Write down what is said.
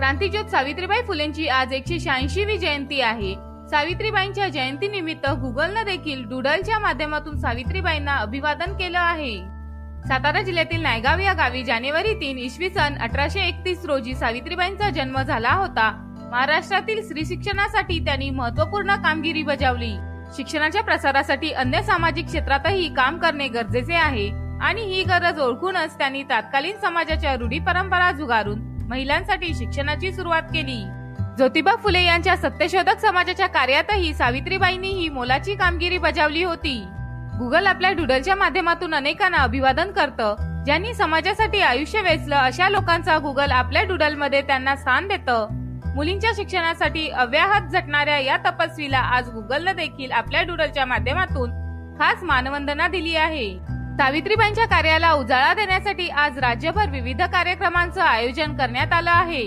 क्रांतीज्योत सावित्रीबाई फुलेंची आज 186वी जयंती आहे। सावित्रीबाईंच्या जयंतीनिमित्त गुगलने देखील डूडलच्या माध्यमातून सावित्रीबाईंना अभिवादन केलं आहे। सातारा जिल्ह्यातील नायगाव या गावी जानेवारी 3 इसवी सन 1831 रोजी सावित्रीबाईंचा जन्म झाला होता। महाराष्ट्रातील स्त्री शिक्षणासाठी त्यांनी महत्त्वपूर्ण कामगिरी बजावली। शिक्षणाच्या प्रसारासाठी अन्य सामाजिक क्षेत्रातही काम करणे गरजेचे आहे आणि ही गरज ओळखूनच त्यांनी तत्कालीन समाजाच्या रूढी परंपरा झुगारून महिलांसाठी शिक्षणाची सुरुवात केली। ज्योतिबा फुले यांच्या सत्यशोधक समाजाच्या कार्यातही सावित्रीबाईंनी ही मोलाची कामगिरी बजावली होती। गुगल आपल्या डूडलच्या माध्यमातून अनेकांना अभिवादन करतं। ज्यांनी समाजासाठी आयुष्य वेचलं अशा लोकांचा गुगल आपल्या डूडलमध्ये त्यांना स्थान देतं। मुलींच्या शिक्षणासाठी अव्याहत झटणाऱ्या या तपस्वीला आज गुगलने देखील आपल्या डूडलच्या माध्यमातून खास मानवंदना दिली आहे। सावित्रीबाईंच्या कार्याला उजाळा देण्यासाठी आज राज्यभर विविध कार्यक्रमांचं आयोजन करण्यात आलं आहे।